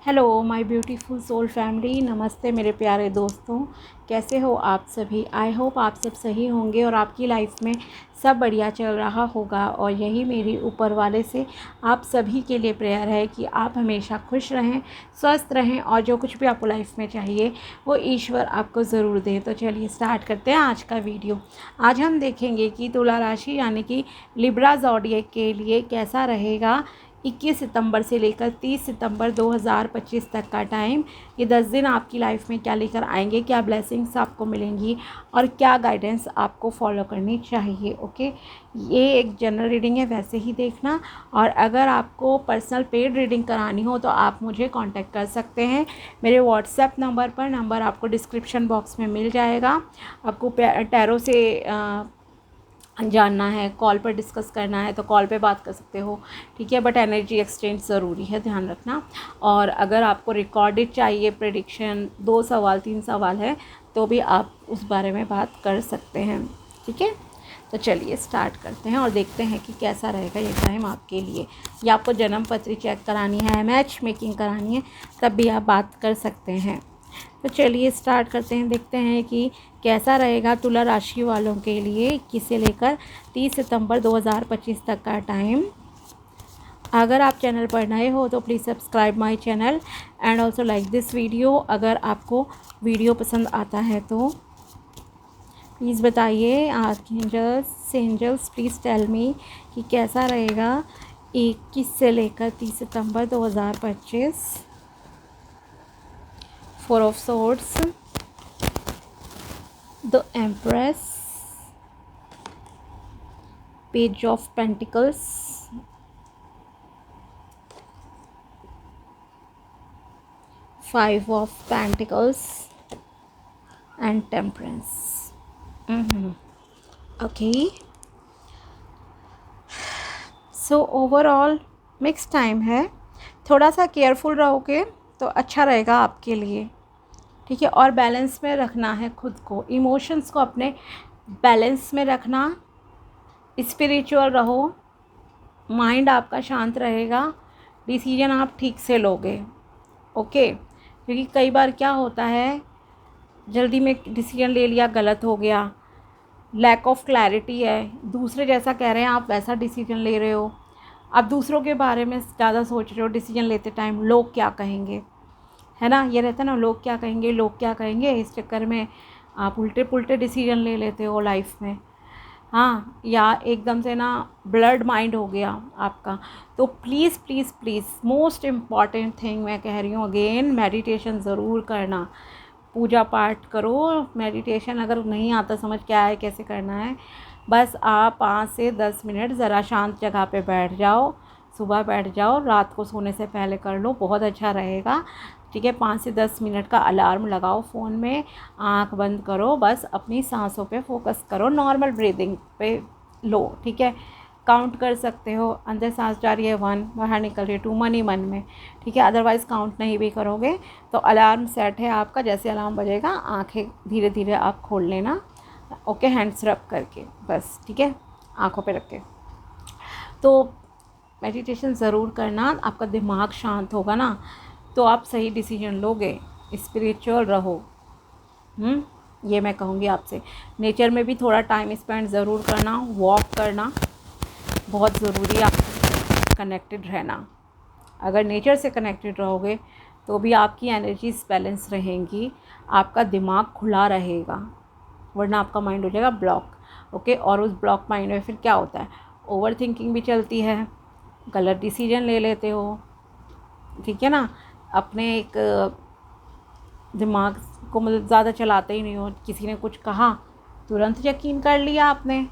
Hello my beautiful soul family, नमस्ते मेरे प्यारे दोस्तों। कैसे हो आप सभी? आई होप आप सब सही होंगे और आपकी लाइफ में सब बढ़िया चल रहा होगा। और यही मेरी ऊपर वाले से आप सभी के लिए प्रेयर है कि आप हमेशा खुश रहें, स्वस्थ रहें और जो कुछ भी आपको लाइफ में चाहिए वो ईश्वर आपको ज़रूर दे। तो चलिए स्टार्ट करते हैं आज का वीडियो। आज हम देखेंगे कि तुला राशि यानी कि लिब्रा ज़ोडिएक के लिए कैसा रहेगा 21 सितंबर से लेकर 30 सितंबर 2025 तक का टाइम। ये 10 दिन आपकी लाइफ में क्या लेकर आएंगे, क्या ब्लेसिंग्स आपको मिलेंगी और क्या गाइडेंस आपको फॉलो करनी चाहिए। ओके, ये एक जनरल रीडिंग है, वैसे ही देखना। और अगर आपको पर्सनल पेड रीडिंग करानी हो तो आप मुझे कांटेक्ट कर सकते हैं मेरे व्हाट्सएप नंबर पर। नंबर आपको डिस्क्रिप्शन बॉक्स में मिल जाएगा। आपको टैरो से जानना है, कॉल पर डिस्कस करना है तो कॉल पे बात कर सकते हो, ठीक है। बट एनर्जी एक्सचेंज ज़रूरी है, ध्यान रखना। और अगर आपको रिकॉर्डेड चाहिए प्रेडिक्शन, 2 सवाल 3 सवाल है तो भी आप उस बारे में बात कर सकते हैं, ठीक है। तो चलिए स्टार्ट करते हैं और देखते हैं कि कैसा रहेगा ये टाइम आपके लिए। या आपको जन्म पत्री चेक करानी है, मैच मेकिंग करानी है, तब भी आप बात कर सकते हैं। तो चलिए स्टार्ट करते हैं, देखते हैं कि कैसा रहेगा तुला राशि वालों के लिए 21 से लेकर 30 सितंबर 2025 तक का टाइम। अगर आप चैनल पर नए हो तो please subscribe my channel and also like this video. अगर आपको वीडियो पसंद आता है तो प्लीज़ बताइए। Archangels, angels, please tell me कि कैसा रहेगा 21 से लेकर 30 सितंबर 2025। 4 of swords, the empress, page of pentacles, 5 of pentacles and temperance. Okay, so overall mix time है। थोड़ा सा केयरफुल रहोगे तो अच्छा रहेगा आपके लिए, ठीक है। और बैलेंस में रखना है खुद को, इमोशंस को अपने बैलेंस में रखना। स्पिरिचुअल रहो, माइंड आपका शांत रहेगा, डिसीजन आप ठीक से लोगे, ओके। क्योंकि कई बार क्या होता है, जल्दी में डिसीजन ले लिया, गलत हो गया, लैक ऑफ क्लैरिटी है, दूसरे जैसा कह रहे हैं आप वैसा डिसीजन ले रहे हो, आप दूसरों के बारे में ज़्यादा सोच रहे हो डिसीजन लेते टाइम, लोग क्या कहेंगे, है ना। ये रहता है ना, लोग क्या कहेंगे, लोग क्या कहेंगे, इस चक्कर में आप उल्टे पुल्टे डिसीजन ले लेते हो लाइफ में, हाँ। या एकदम से ना ब्लड माइंड हो गया आपका। तो please please please most important thing मैं कह रही हूँ अगेन, मेडिटेशन ज़रूर करना। पूजा पाठ करो, मेडिटेशन अगर नहीं आता समझ क्या है कैसे करना है, बस आप 5 से 10 मिनट ज़रा शांत जगह पे बैठ जाओ, सुबह बैठ जाओ, रात को सोने से पहले कर लो, बहुत अच्छा रहेगा, ठीक है। 5 से 10 मिनट का अलार्म लगाओ फ़ोन में, आँख बंद करो, बस अपनी सांसों पे फोकस करो, नॉर्मल ब्रीदिंग पे लो, ठीक है। काउंट कर सकते हो, अंदर सांस जा रही है 1, बाहर निकल रही है 2, मन ही मन में, ठीक है। अदरवाइज़ काउंट नहीं भी करोगे तो अलार्म सेट है आपका, जैसे अलार्म बजेगा आंखें धीरे धीरे आप खोल लेना, ओके, हैंड्स रब करके बस, ठीक है, आंखों पे रख के। तो मेडिटेशन ज़रूर करना, आपका दिमाग शांत होगा ना तो आप सही डिसीजन लोगे। स्पिरिचुअल रहो, ये मैं कहूँगी आपसे। नेचर में भी थोड़ा टाइम स्पेंड ज़रूर करना, वॉक करना बहुत ज़रूरी है, आपको कनेक्टेड रहना। अगर नेचर से कनेक्टेड रहोगे तो भी आपकी एनर्जीज बैलेंस रहेंगी, आपका दिमाग खुला रहेगा, वरना आपका माइंड हो जाएगा ब्लॉक, ओके। और उस ब्लॉक माइंड में फिर क्या होता है, ओवर थिंकिंग भी चलती है, गलत डिसीजन ले लेते हो, ठीक है ना। अपने एक दिमाग को मतलब ज़्यादा चलाते ही नहीं हो, किसी ने कुछ कहा तुरंत यकीन कर लिया आपने,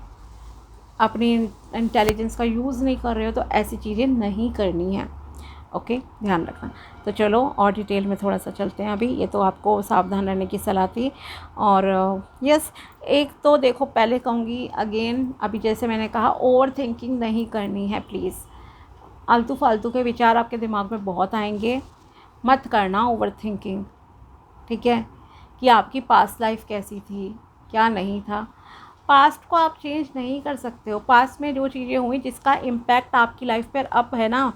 अपनी इंटेलिजेंस का यूज़ नहीं कर रहे हो, तो ऐसी चीज़ें नहीं करनी है, ओके, ध्यान रखना। तो चलो और डिटेल में थोड़ा सा चलते हैं। अभी ये तो आपको सावधान रहने की सलाह थी। और यस, एक तो देखो, पहले कहूँगी अगेन, अभी जैसे मैंने कहा, ओवर थिंकिंग नहीं करनी है प्लीज़। आलतू फालतू के विचार आपके दिमाग में बहुत आएंगे, मत करना ओवर थिंकिंग, ठीक है। कि आपकी पास्ट लाइफ कैसी थी, क्या नहीं था, पास्ट को आप चेंज नहीं कर सकते हो। पास्ट में जो चीज़ें हुई जिसका इम्पैक्ट आपकी लाइफ पर अब है ना,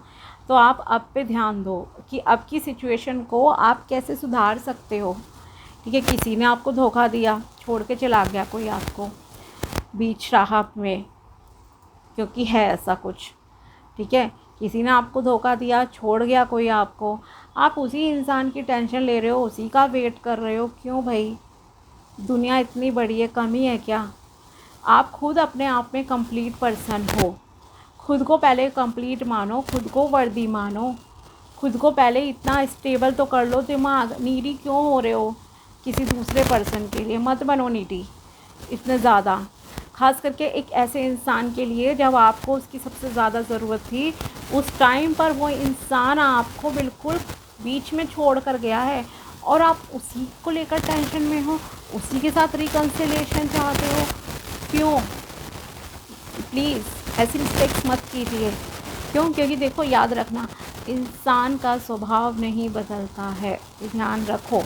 तो आप अब पे ध्यान दो कि अब की सिचुएशन को आप कैसे सुधार सकते हो। ठीक है, किसी ने आपको धोखा दिया, छोड़ के चला गया कोई आपको बीच राह में, क्योंकि है ऐसा कुछ। ठीक है, किसी ने आपको धोखा दिया, छोड़ गया कोई आपको, आप उसी इंसान की टेंशन ले रहे हो, उसी का वेट कर रहे हो। क्यों भाई, दुनिया इतनी बड़ी है, कमी है क्या? आप खुद अपने आप में कंप्लीट पर्सन हो। खुद को पहले कंप्लीट मानो, खुद को वर्दी मानो, खुद को पहले इतना स्टेबल तो कर लो दिमाग। नीडी क्यों हो रहे हो किसी दूसरे पर्सन के लिए? मत बनो नीडी इतने ज़्यादा, ख़ास करके एक ऐसे इंसान के लिए जब आपको उसकी सबसे ज़्यादा ज़रूरत थी। उस टाइम पर वो इंसान आपको बिल्कुल बीच में छोड़ कर गया है और आप उसी को लेकर टेंशन में हो, उसी के साथ रिकन्सिलिएशन चाहते हो। क्यों? प्लीज़ ऐसी मिस्टेक्स मत कीजिए। क्यों? क्योंकि देखो, याद रखना, इंसान का स्वभाव नहीं बदलता है, ध्यान रखो।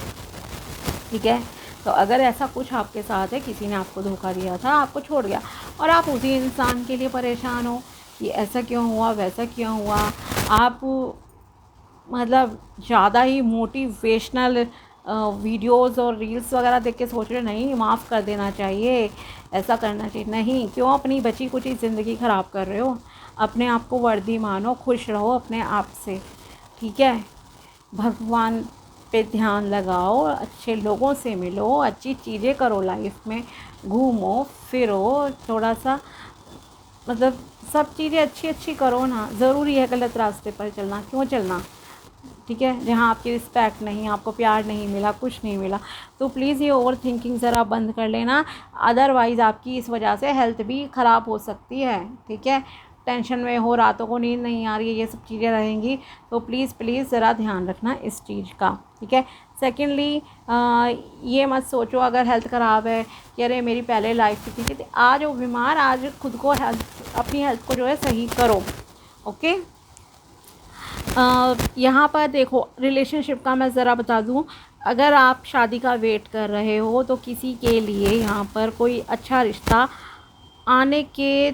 ठीक है, तो अगर ऐसा कुछ आपके साथ है, किसी ने आपको धोखा दिया था, आपको छोड़ गया और आप उसी इंसान के लिए परेशान हो कि ऐसा क्यों हुआ, वैसा क्यों हुआ, आप मतलब ज़्यादा ही मोटिवेशनल वीडियोस और रील्स वगैरह देख के सोच रहे नहीं माफ़ कर देना चाहिए, ऐसा करना चाहिए, नहीं। क्यों अपनी बची कुची ज़िंदगी ख़राब कर रहे हो? अपने आप को वर्दी मानो, खुश रहो अपने आप से। ठीक है, भगवान पे ध्यान लगाओ, अच्छे लोगों से मिलो, अच्छी चीज़ें करो लाइफ में, घूमो फिरो थोड़ा सा, मतलब सब चीज़ें अच्छी अच्छी करो ना। ज़रूरी है गलत रास्ते पर चलना? क्यों चलना? ठीक है, जहाँ आपकी रिस्पेक्ट नहीं, आपको प्यार नहीं मिला, कुछ नहीं मिला, तो प्लीज़ ये ओवर थिंकिंग ज़रा बंद कर लेना। अदरवाइज़ आपकी इस वजह से हेल्थ भी ख़राब हो सकती है। ठीक है, टेंशन में हो, रातों को नींद नहीं आ रही है, ये सब चीज़ें रहेंगी, तो प्लीज़ प्लीज़ ज़रा ध्यान रखना इस चीज़ का। ठीक है, सेकेंडली ये मत सोचो अगर हेल्थ ख़राब है कि अरे मेरी पहले लाइफ की थी, आज हो बीमार, आज खुद को अपनी हेल्थ को जो है सही करो। ओके, यहाँ पर देखो, रिलेशनशिप का मैं ज़रा बता दूँ। अगर आप शादी का वेट कर रहे हो तो किसी के लिए यहाँ पर कोई अच्छा रिश्ता आने के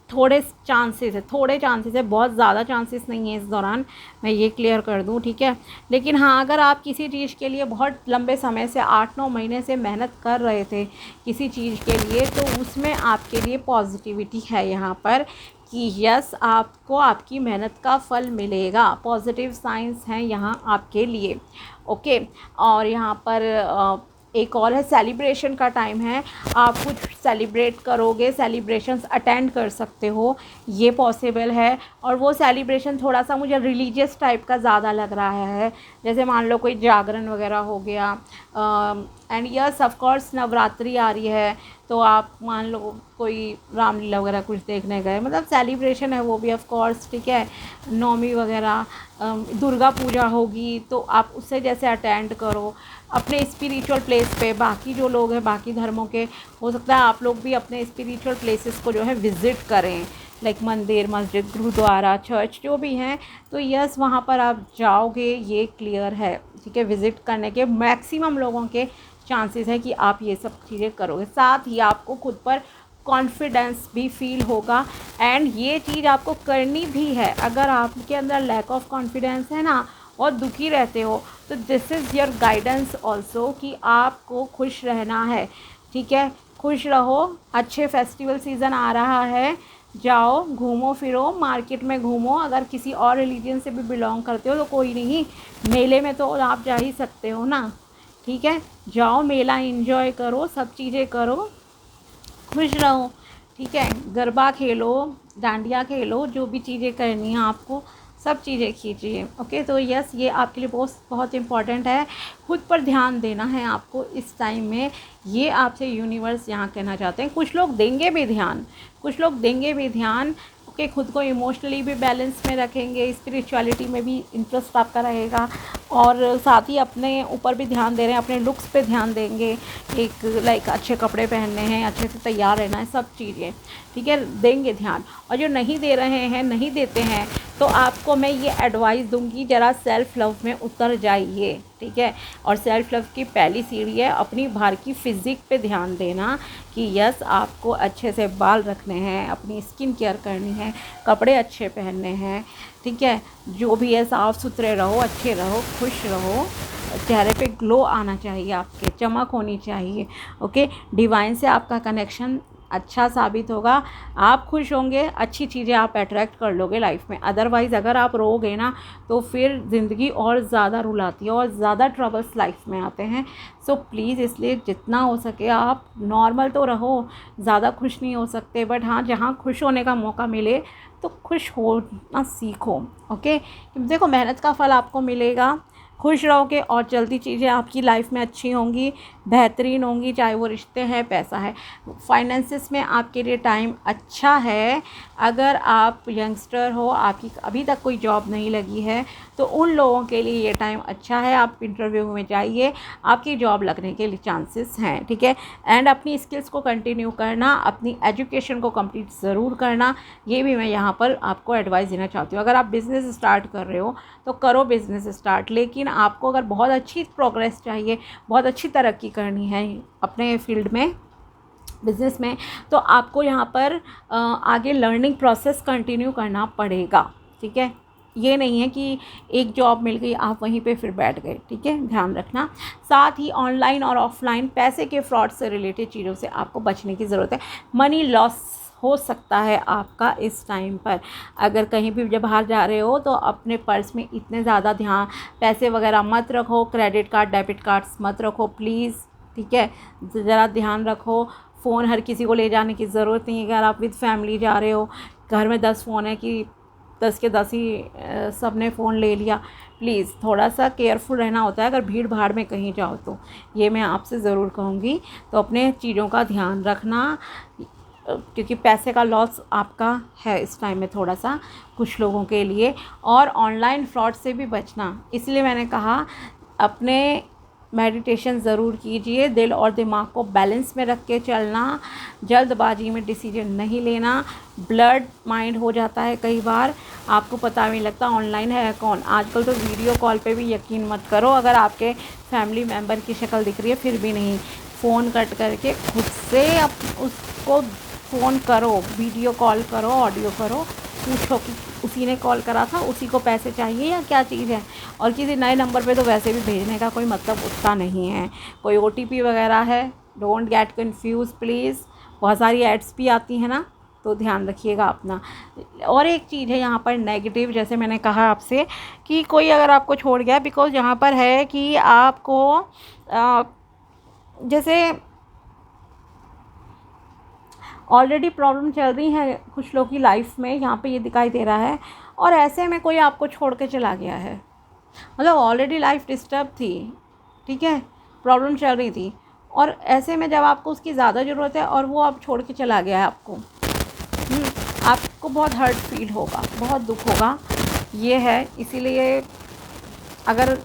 थोड़े चांसेस है, थोड़े चांसेस है, बहुत ज़्यादा चांसेस नहीं है इस दौरान, मैं ये क्लियर कर दूं। ठीक है, लेकिन हाँ, अगर आप किसी चीज़ के लिए बहुत लंबे समय से 8-9 महीने से मेहनत कर रहे थे किसी चीज़ के लिए, तो उसमें आपके लिए पॉजिटिविटी है यहाँ पर कि यस, आपको आपकी मेहनत का फल मिलेगा। पॉजिटिव साइंस हैं यहाँ आपके लिए। ओके, और यहाँ पर एक और है, सेलिब्रेशन का टाइम है, आप कुछ सेलिब्रेट करोगे, सेलिब्रेशंस अटेंड कर सकते हो, ये पॉसिबल है। और वो सेलिब्रेशन थोड़ा सा मुझे रिलीजियस टाइप का ज़्यादा लग रहा है, जैसे मान लो कोई जागरण वगैरह हो गया। And yes, of course Navratri आ रही है, तो आप मान लो कोई रामलीला वगैरह कुछ देखने गए, मतलब सेलिब्रेशन है वो भी ऑफ कोर्स। ठीक है, नवमी वगैरह, दुर्गा पूजा होगी, तो आप उससे जैसे अटेंड करो अपने स्पिरिचुअल प्लेस पे। बाकी जो लोग हैं बाकी धर्मों के, हो सकता है आप लोग भी अपने स्पिरिचुअल प्लेसेस को जो है विज़िट करें, लाइक मंदिर, मस्जिद, गुरुद्वारा, चर्च जो भी हैं, तो यस वहाँ पर आप जाओगे, ये क्लियर है। ठीक है, विज़िट करने के मैक्सिमम लोगों के चांसेस है कि आप ये सब चीज़ें करोगे। साथ ही आपको खुद पर कॉन्फिडेंस भी फील होगा, एंड ये चीज़ आपको करनी भी है। अगर आपके अंदर लैक ऑफ कॉन्फिडेंस है ना और दुखी रहते हो, तो this is your guidance also कि आपको खुश रहना है। ठीक है, खुश रहो, अच्छे फेस्टिवल सीज़न आ रहा है, जाओ घूमो फिरो, मार्केट में घूमो। अगर किसी और रिलीजन से भी बिलोंग करते हो तो कोई नहीं, मेले में तो आप जा ही सकते हो ना। ठीक है, जाओ मेला एंजॉय करो, सब चीज़ें करो, खुश रहो। ठीक है, गरबा खेलो, डांडिया खेलो, जो भी चीज़ें करनी है आपको सब चीज़ें कीजिए। ओके, तो यस, ये आपके लिए बहुत इम्पॉर्टेंट है। खुद पर ध्यान देना है आपको इस टाइम में, ये आपसे यूनिवर्स यहाँ कहना चाहते हैं। कुछ लोग देंगे भी ध्यान, कुछ लोग देंगे भी ध्यान। ओके, खुद को इमोशनली भी बैलेंस में रखेंगे, स्पिरिचुअलिटी में भी इंटरेस्ट आपका रहेगा, और साथ ही अपने ऊपर भी ध्यान दे रहे हैं, अपने लुक्स पे ध्यान देंगे, एक लाइक अच्छे कपड़े पहनने हैं, अच्छे से तैयार रहना है, सब चीज़ें। ठीक है, देंगे ध्यान। और जो नहीं दे रहे हैं, नहीं देते हैं, तो आपको मैं ये एडवाइस दूंगी, ज़रा सेल्फ़ लव में उतर जाइए। ठीक है, और सेल्फ़ लव की पहली सीढ़ी है अपनी बाहर की फ़िज़िक पे ध्यान देना कि यस, आपको अच्छे से बाल रखने हैं, अपनी स्किन केयर करनी है, कपड़े अच्छे पहनने हैं। ठीक है। जो भी है साफ़ सुथरे रहो, अच्छे रहो, खुश रहो, चेहरे पे ग्लो आना चाहिए, आपके चमक होनी चाहिए। ओके, डिवाइन से आपका कनेक्शन अच्छा साबित होगा, आप खुश होंगे, अच्छी चीज़ें आप अट्रैक्ट कर लोगे लाइफ में। अदरवाइज़ अगर आप रोगे ना तो फिर ज़िंदगी और ज़्यादा रुलाती है और ज़्यादा ट्रबल्स लाइफ में आते हैं। सो प्लीज़ इसलिए जितना हो सके आप नॉर्मल तो रहो, ज़्यादा खुश नहीं हो सकते, बट हाँ जहाँ खुश होने का मौका मिले तो खुश होना सीखो। ओके, देखो मेहनत का फल आपको मिलेगा, खुश रहोगे और जल्दी चीज़ें आपकी लाइफ में अच्छी होंगी, बेहतरीन होंगी, चाहे वो रिश्ते हैं, पैसा है। फाइनेंसिस में आपके लिए टाइम अच्छा है। अगर आप यंगस्टर हो, आपकी अभी तक कोई जॉब नहीं लगी है, तो उन लोगों के लिए ये टाइम अच्छा है। आप इंटरव्यू में जाइए, आपकी जॉब लगने के लिए चांसेस हैं, ठीक है। एंड अपनी स्किल्स को कंटिन्यू करना, अपनी एजुकेशन को कंप्लीट ज़रूर करना, ये भी मैं यहाँ पर आपको एडवाइस देना चाहती हूँ। अगर आप बिज़नेस स्टार्ट कर रहे हो तो करो बिज़नेस स्टार्ट, लेकिन आपको अगर बहुत अच्छी प्रोग्रेस चाहिए, बहुत अच्छी तरक्की करनी है अपने फील्ड में, बिज़नेस में, तो आपको यहाँ पर आगे लर्निंग प्रोसेस कंटिन्यू करना पड़ेगा, ठीक है। ये नहीं है कि एक जॉब मिल गई आप वहीं पे फिर बैठ गए, ठीक है, ध्यान रखना। साथ ही ऑनलाइन और ऑफलाइन पैसे के फ्रॉड से रिलेटेड चीज़ों से आपको बचने की ज़रूरत है। मनी लॉस हो सकता है आपका इस टाइम पर। अगर कहीं भी जब बाहर जा रहे हो तो अपने पर्स में इतने ज़्यादा ध्यान, पैसे वगैरह मत रखो, क्रेडिट कार्ड डेबिट कार्ड्स मत रखो प्लीज़, ठीक है, ज़रा ध्यान रखो। फ़ोन हर किसी को ले जाने की ज़रूरत नहीं है। अगर आप विद फैमिली जा रहे हो, घर में 10 फ़ोन है कि 10 के 10 ही सब ने फ़ोन ले लिया, प्लीज़ थोड़ा सा केयरफुल रहना होता है अगर भीड़ भाड़ में कहीं जाओ तो। ये मैं आपसे ज़रूर कहूँगी, तो अपने चीज़ों का ध्यान रखना, क्योंकि पैसे का लॉस आपका है इस टाइम में थोड़ा सा कुछ लोगों के लिए। और ऑनलाइन फ्रॉड से भी बचना, इसलिए मैंने कहा अपने मेडिटेशन ज़रूर कीजिए, दिल और दिमाग को बैलेंस में रख के चलना, जल्दबाजी में डिसीजन नहीं लेना। ब्लड माइंड हो जाता है कई बार, आपको पता नहीं लगता ऑनलाइन है कौन। आजकल तो वीडियो कॉल पे भी यकीन मत करो, अगर आपके फैमिली मेम्बर की शक्ल दिख रही है फिर भी नहीं, फ़ोन कट करके खुद से उसको फ़ोन करो, वीडियो कॉल करो, ऑडियो करो, पूछो कि उसी ने कॉल करा था, उसी को पैसे चाहिए या क्या चीज़ है। और किसी नए नंबर पे तो वैसे भी भेजने का कोई मतलब उतना नहीं है, कोई OTP वगैरह है, डोंट गेट कन्फ्यूज़ प्लीज़। बहुत सारी एड्स भी आती हैं ना, तो ध्यान रखिएगा अपना। और एक चीज़ है यहाँ पर नेगेटिव, जैसे मैंने कहा आपसे कि कोई अगर आपको छोड़ गया, बिकॉज़ यहाँ पर है कि आपको जैसे ऑलरेडी प्रॉब्लम चल रही है कुछ लोगों की लाइफ में, यहाँ पे ये दिखाई दे रहा है, और ऐसे में कोई आपको छोड़ के चला गया है, मतलब ऑलरेडी लाइफ डिस्टर्ब थी, ठीक है, प्रॉब्लम चल रही थी, और ऐसे में जब आपको उसकी ज़्यादा ज़रूरत है और वो आप छोड़ के चला गया है आपको, आपको बहुत हर्ट फील होगा, बहुत दुख होगा, ये है। इसीलिए अगर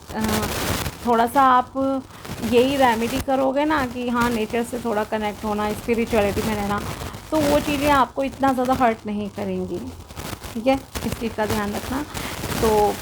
थोड़ा सा आप यही रेमेडी करोगे ना कि हाँ नेचर से थोड़ा कनेक्ट होना, स्पिरिचुअलिटी में रहना, तो वो चीज़ें आपको इतना ज़्यादा हर्ट नहीं करेंगी, ठीक है, इस चीज़ का ध्यान रखना। तो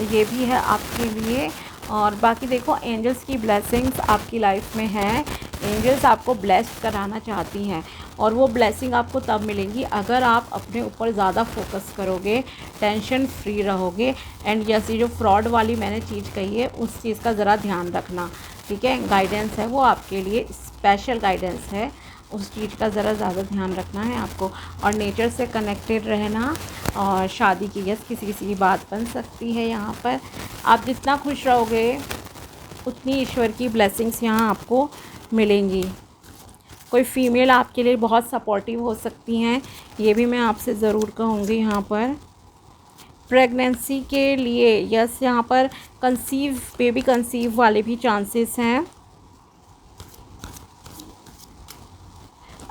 ये भी है आपके लिए। और बाकी देखो एंजल्स की ब्लेसिंग्स आपकी लाइफ में है, एंजल्स आपको ब्लेस्ड कराना चाहती हैं, और वो ब्लेसिंग आपको तब मिलेंगी अगर आप अपने ऊपर ज़्यादा फोकस करोगे, टेंशन फ्री रहोगे। एंड जैसे जो फ्रॉड वाली मैंने चीज़ कही है उस चीज़ का ज़रा ध्यान रखना, ठीक है, गाइडेंस है वो आपके लिए, स्पेशल गाइडेंस है, उस चीज़ का ज़रा ज़्यादा ध्यान रखना है आपको। और नेचर से कनेक्टेड रहना, और शादी की किसी किसी की बात बन सकती है यहाँ पर। आप जितना खुश रहोगे उतनी ईश्वर की ब्लेसिंग्स यहाँ आपको मिलेंगी। कोई फीमेल आपके लिए बहुत सपोर्टिव हो सकती हैं, ये भी मैं आपसे ज़रूर कहूँगी यहाँ पर। प्रेगनेंसी के लिए यस, यहाँ पर बेबी कंसीव वाले भी चांसेस हैं।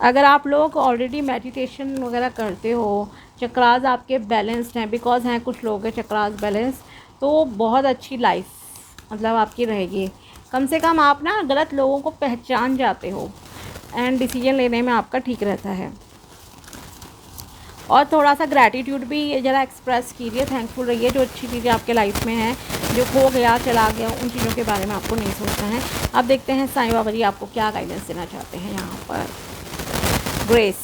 अगर आप लोग ऑलरेडी मेडिटेशन वगैरह करते हो, चक्रास आपके बैलेंस्ड हैं, बिकॉज हैं कुछ लोग हैं चक्रास बैलेंस, तो बहुत अच्छी लाइफ मतलब आपकी रहेगी। कम से कम आप ना गलत लोगों को पहचान जाते हो, एंड डिसीजन लेने में आपका ठीक रहता है। और थोड़ा सा ग्रैटिट्यूड भी ज़रा एक्सप्रेस कीजिए, थैंकफुल रहिए, जो अच्छी चीज़ें आपके लाइफ में हैं, जो खो गया चला गया उन चीज़ों के बारे में आपको नहीं सोचना है। अब देखते हैं साईं बाबा जी आपको क्या गाइडेंस देना चाहते हैं यहाँ पर। Grace,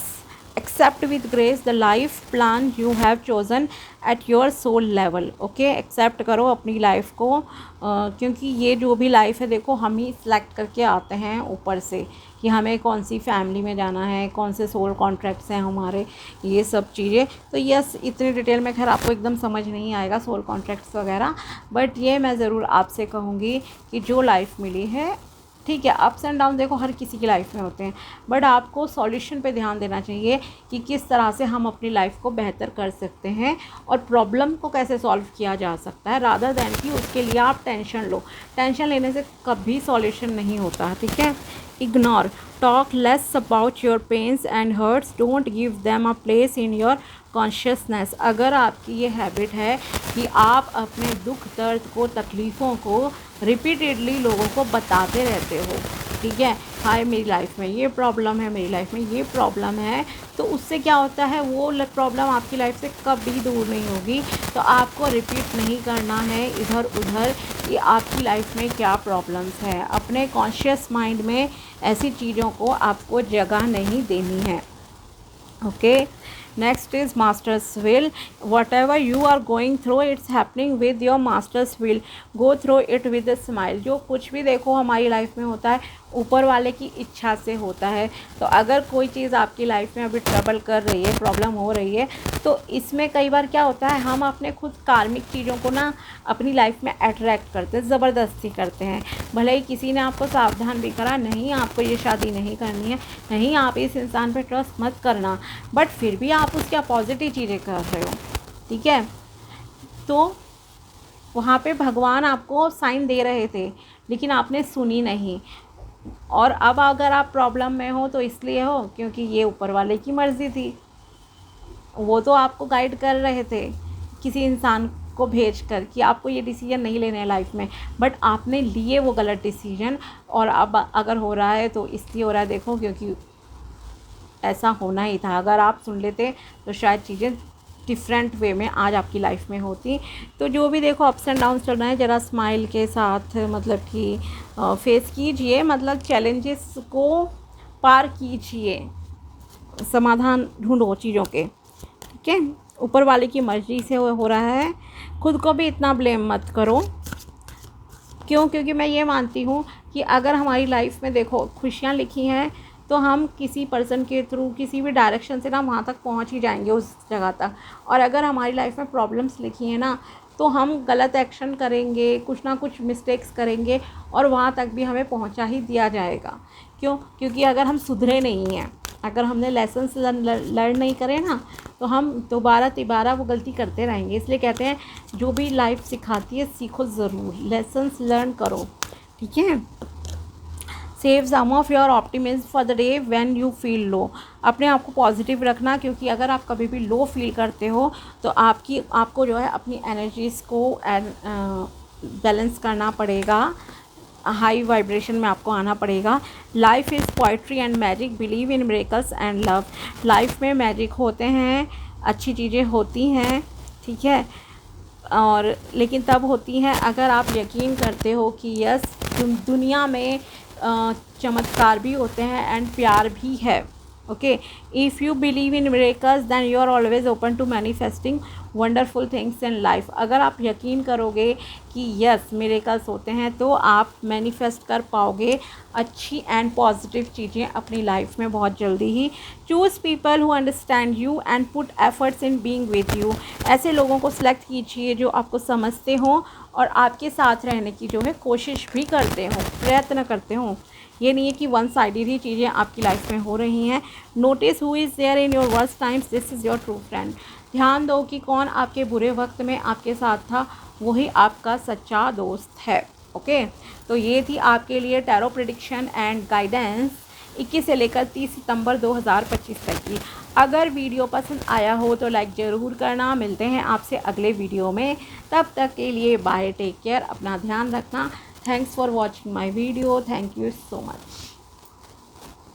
accept with grace the life plan you have chosen at your soul level. Okay, accept करो अपनी लाइफ को, क्योंकि ये जो भी लाइफ है देखो हम ही सिलेक्ट करके आते हैं ऊपर से कि हमें कौन सी फैमिली में जाना है, कौन से सोल कॉन्ट्रैक्ट्स हैं हमारे, ये सब चीज़ें। तो यस, इतनी डिटेल में खैर आपको एकदम समझ नहीं आएगा सोल कॉन्ट्रैक्ट्स वगैरह, बट ये मैं ज़रूर आपसे कहूँगी कि जो लाइफ मिली है, ठीक है, अप्स एंड डाउन देखो हर किसी की लाइफ में होते हैं, बट आपको सॉल्यूशन पे ध्यान देना चाहिए कि किस तरह से हम अपनी लाइफ को बेहतर कर सकते हैं और प्रॉब्लम को कैसे सॉल्व किया जा सकता है, रादर दैन कि उसके लिए आप टेंशन लो। टेंशन लेने से कभी सॉल्यूशन नहीं होता है, ठीक है। Ignore, talk less about your pains and hurts, don't give them a place in your consciousness. अगर आपकी ये हैबिट है कि आप अपने दुख दर्द को, तकलीफ़ों को रिपीटेडली लोगों को बताते रहते हो, ठीक है, हाय मेरी लाइफ में ये प्रॉब्लम है, मेरी लाइफ में ये प्रॉब्लम है, तो उससे क्या होता है, वो प्रॉब्लम आपकी लाइफ से कभी दूर नहीं होगी। तो आपको रिपीट नहीं करना है इधर उधर कि आपकी लाइफ में क्या प्रॉब्लम्स हैं। अपने कॉन्शियस माइंड में ऐसी चीज़ों को आपको जगह नहीं देनी है। Okay, next is master's will. Whatever you are going through, it's happening with your master's will. Go through it with a smile. जो कुछ भी देखो हमारी लाइफ में होता है ऊपर वाले की इच्छा से होता है। तो अगर कोई चीज़ आपकी लाइफ में अभी ट्रबल कर रही है, प्रॉब्लम हो रही है, तो इसमें कई बार क्या होता है, हम अपने खुद कार्मिक चीज़ों को ना अपनी लाइफ में अट्रैक्ट करते हैं, ज़बरदस्ती करते हैं। भले ही किसी ने आपको सावधान भी करा, नहीं आपको ये शादी नहीं करनी है, नहीं आप इस इंसान पे ट्रस्ट मत करना, बट फिर भी आप उसके पॉजिटिव चीज़ें कर रहे हो, ठीक है। तो वहाँ पे भगवान आपको साइन दे रहे थे, लेकिन आपने सुनी नहीं। और अब अगर आप प्रॉब्लम में हो तो इसलिए हो क्योंकि ये ऊपर वाले की मर्ज़ी थी, वो तो आपको गाइड कर रहे थे किसी इंसान को भेज कर कि आपको ये डिसीजन नहीं लेने हैं लाइफ में, बट आपने लिए वो गलत डिसीजन। और अब अगर हो रहा है तो इसलिए हो रहा है देखो, क्योंकि ऐसा होना ही था। अगर आप सुन लेते तो शायद चीज़ें डिफरेंट वे में आज आपकी लाइफ में होती। तो जो भी देखो अप्स एंड डाउन्स चल रहे हैं, ज़रा स्माइल के साथ मतलब कि फेस कीजिए, मतलब चैलेंजेस को पार कीजिए, समाधान ढूंढो चीज़ों के, ठीक है। ऊपर वाले की मर्ज़ी से हो रहा है, खुद को भी इतना ब्लेम मत करो। क्यों? क्योंकि मैं ये मानती हूँ कि अगर हमारी लाइफ में देखो खुशियाँ लिखी हैं तो हम किसी पर्सन के थ्रू, किसी भी डायरेक्शन से ना वहाँ तक पहुँच ही जाएंगे उस जगह तक। और अगर हमारी लाइफ में प्रॉब्लम्स लिखी हैं ना, तो हम गलत एक्शन करेंगे, कुछ ना कुछ मिस्टेक्स करेंगे और वहाँ तक भी हमें पहुँचा ही दिया जाएगा। क्यों? क्योंकि अगर हम सुधरे नहीं हैं, अगर हमने लेसन्स लर्न नहीं करे ना, तो हम दोबारा तिबारा वो गलती करते रहेंगे। इसलिए कहते हैं जो भी लाइफ सिखाती है सीखो ज़रूर, लेसन्स लर्न करो, ठीक है। Save some of your optimism for the day when you feel low. अपने आप को पॉजिटिव रखना, क्योंकि अगर आप कभी भी लो फील करते हो तो आपको जो है अपनी एनर्जीज़ को बैलेंस करना पड़ेगा, हाई वाइब्रेशन में आपको आना पड़ेगा। Life is poetry and magic, believe in miracles and love. Life में मैजिक होते हैं, अच्छी चीज़ें होती हैं, ठीक है, और लेकिन तब होती हैं अगर आप यकीन करते हो कि यस दुनिया में चमत्कार भी होते हैं एंड प्यार भी है। Okay, if you believe in miracles then you are always open to manifesting wonderful things in life. अगर आप यकीन करोगे कि यस मिरेकल्स होते हैं तो आप मैनिफेस्ट कर पाओगे अच्छी एंड पॉजिटिव चीज़ें अपनी लाइफ में बहुत जल्दी ही। Choose people who understand you and put efforts in being with you. ऐसे लोगों को सिलेक्ट कीजिए जो आपको समझते हों और आपके साथ रहने की जो है कोशिश भी करते हों, प्रयत्न करते हों। ये नहीं है कि वन साइडेड ही चीज़ें आपकी लाइफ में हो रही हैं। Notice who is there in your worst times, this is your true friend. ध्यान दो कि कौन आपके बुरे वक्त में आपके साथ था, वही आपका सच्चा दोस्त है। ओके, तो ये थी आपके लिए टैरो प्रेडिक्शन एंड गाइडेंस 21 से लेकर 30 सितंबर 2025 तक की। अगर वीडियो पसंद आया हो तो लाइक ज़रूर करना। मिलते हैं आपसे अगले वीडियो में, तब तक के लिए बाय, टेक केयर, अपना ध्यान रखना। Thanks for watching my video, thank you so much.